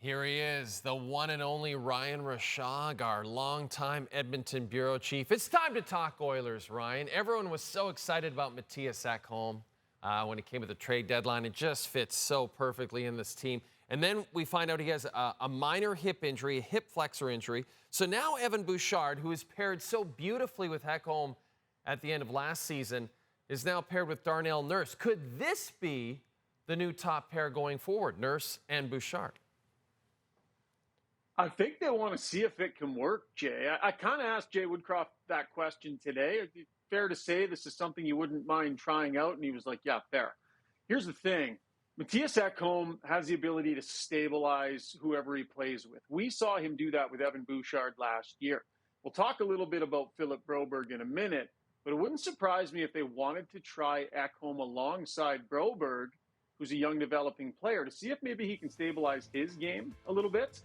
Here he is, the one and only Ryan Rishaug, our longtime Edmonton bureau chief. It's time to talk Oilers, Ryan. Everyone was so excited about Mattias Ekholm when it came to the trade deadline. It just fits so perfectly in this team. And then we find out he has a minor hip injury, a hip flexor injury. So now Evan Bouchard, who is paired so beautifully with Ekholm at the end of last season, is now paired with Darnell Nurse. Could this be the new top pair going forward, Nurse and Bouchard? I think they want to see if it can work, Jay. I kind of asked Jay Woodcroft that question today. Is it fair to say this is something you wouldn't mind trying out? And he was like, yeah, fair. Here's the thing. Mattias Ekholm has the ability to stabilize whoever he plays with. We saw him do that with Evan Bouchard last year. We'll talk a little bit about Philip Broberg in a minute, but it wouldn't surprise me if they wanted to try Ekholm alongside Broberg, who's a young developing player, to see if maybe he can stabilize his game a little bit.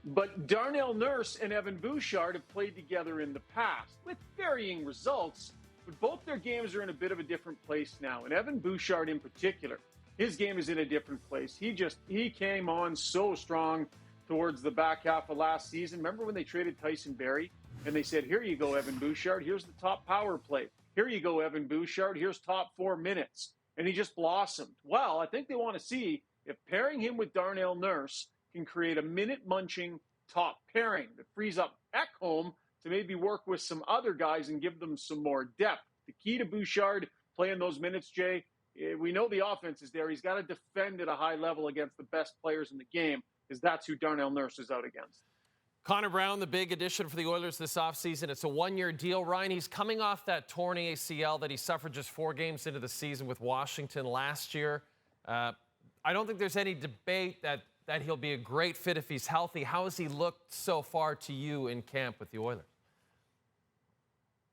But Darnell Nurse and Evan Bouchard have played together in the past with varying results, but both their games are in a bit of a different place now. And Evan Bouchard in particular, his game is in a different place. He came on so strong towards the back half of last season. Remember when they traded Tyson Barrie and they said, here you go, Evan Bouchard, here's the top power play. Here you go, Evan Bouchard, here's top 4 minutes. And he just blossomed. Well, I think they want to see if pairing him with Darnell Nurse can create a minute-munching top pairing that frees up Ekholm to maybe work with some other guys and give them some more depth. The key to Bouchard playing those minutes, Jay, we know the offense is there. He's got to defend at a high level against the best players in the game, because that's who Darnell Nurse is out against. Connor Brown, the big addition for the Oilers this offseason. It's a one-year deal. Ryan, he's coming off that torn ACL that he suffered just 4 games into the season with Washington last year. I don't think there's any debate that he'll be a great fit if he's healthy. How has he looked so far to you in camp with the Oilers?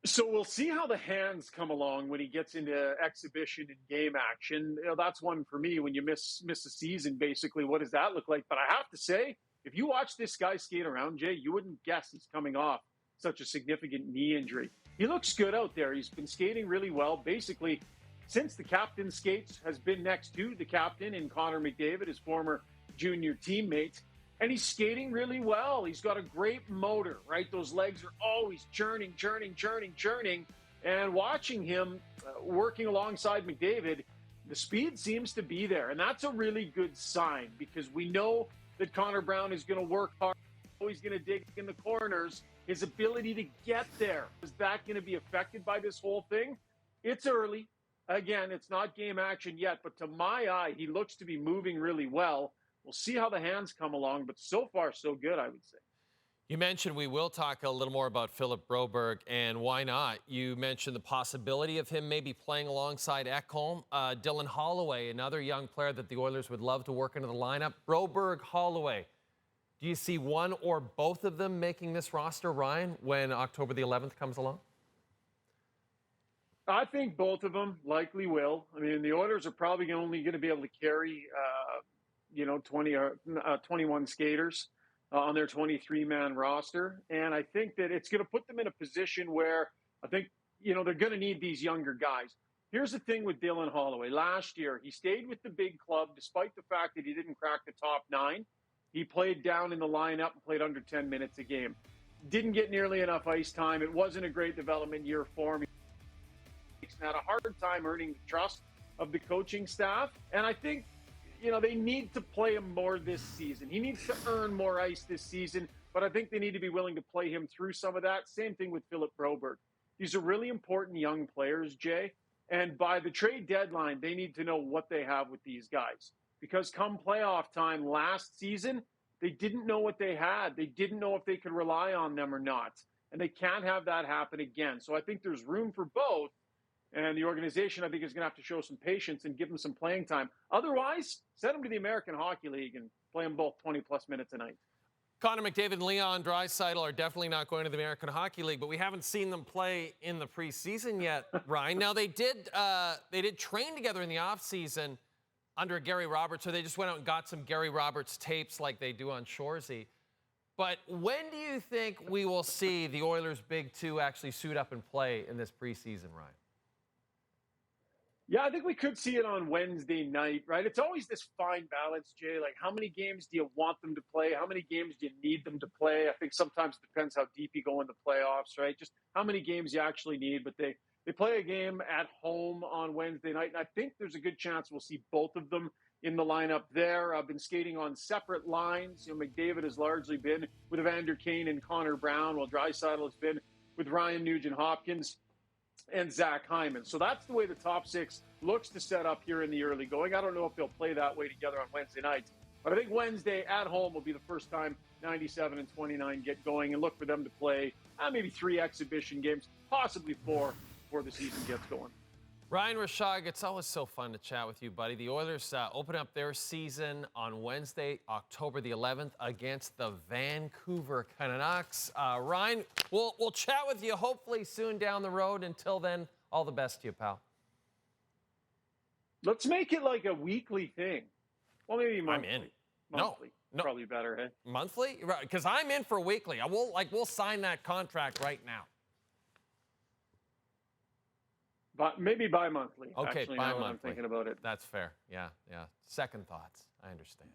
So we'll see how the hands come along when he gets into exhibition and game action. You know, that's one for me. When you miss a season, basically, what does that look like? But I have to say, if you watch this guy skate around, Jay, you wouldn't guess he's coming off such a significant knee injury. He looks good out there. He's been skating really well. Basically, since the captain skates, has been next to the captain in Connor McDavid, his former junior teammate, and he's skating really well. He's got a great motor, right? Those legs are always churning. And watching him working alongside McDavid, the speed seems to be there. And that's a really good sign, because we know that Connor Brown is going to work hard. He's going to dig in the corners. His ability to get there, is that going to be affected by this whole thing? It's early. Again, it's not game action yet, but to my eye, he looks to be moving really well. We'll see how the hands come along, but so far, so good, I would say. You mentioned we will talk a little more about Philip Broberg, and why not? You mentioned the possibility of him maybe playing alongside Ekholm. Dylan Holloway, another young player that the Oilers would love to work into the lineup. Broberg, Holloway. Do you see one or both of them making this roster, Ryan, when October the 11th comes along? I think both of them likely will. I mean, the Oilers are probably only going to be able to carry 20 or 21 skaters on their 23-man roster. And I think that it's going to put them in a position where I think, they're going to need these younger guys. Here's the thing with Dylan Holloway. Last year, he stayed with the big club despite the fact that he didn't crack the top 9. He played down in the lineup and played under 10 minutes a game. Didn't get nearly enough ice time. It wasn't a great development year for him. He had a hard time earning the trust of the coaching staff. And I think, they need to play him more this season. He needs to earn more ice this season, but I think they need to be willing to play him through some of that. Same thing with Philip Broberg. These are really important young players, Jay, and by the trade deadline, they need to know what they have with these guys. Because come playoff time last season, they didn't know what they had. They didn't know if they could rely on them or not, and they can't have that happen again. So I think there's room for both. And the organization, I think, is going to have to show some patience and give them some playing time. Otherwise, send them to the American Hockey League and play them both 20-plus minutes a night. Connor McDavid and Leon Draisaitl are definitely not going to the American Hockey League, but we haven't seen them play in the preseason yet, Ryan. Now, they did train together in the offseason under Gary Roberts, so they just went out and got some Gary Roberts tapes like they do on Shoresy. But when do you think we will see the Oilers' big two actually suit up and play in this preseason, Ryan? Yeah, I think we could see it on Wednesday night, right? It's always this fine balance, Jay. Like, how many games do you want them to play? How many games do you need them to play? I think sometimes it depends how deep you go in the playoffs, right? Just how many games you actually need. But they play a game at home on Wednesday night, and I think there's a good chance we'll see both of them in the lineup there. I've been skating on separate lines. McDavid has largely been with Evander Kane and Connor Brown, while Draisaitl has been with Ryan Nugent-Hopkins and Zach Hyman. So that's the way the top six looks to set up here in the early going. I don't know if they'll play that way together on Wednesday nights, but I think Wednesday at home will be the first time 97 and 29 get going, and look for them to play maybe 3 exhibition games, possibly 4 before the season gets going. Ryan Rishaug, it's always so fun to chat with you, buddy. The Oilers open up their season on Wednesday, October the 11th, against the Vancouver Canucks. Ryan, we'll chat with you hopefully soon down the road. Until then, all the best to you, pal. Let's make it like a weekly thing. Well, maybe monthly. I'm in. Monthly. No. Probably better, hey? Monthly? Because I'm in for weekly. We'll sign that contract right now. But maybe bi-monthly. Okay, actually, bi-monthly. now that I'm thinking about it. That's fair. Yeah. Second thoughts. I understand.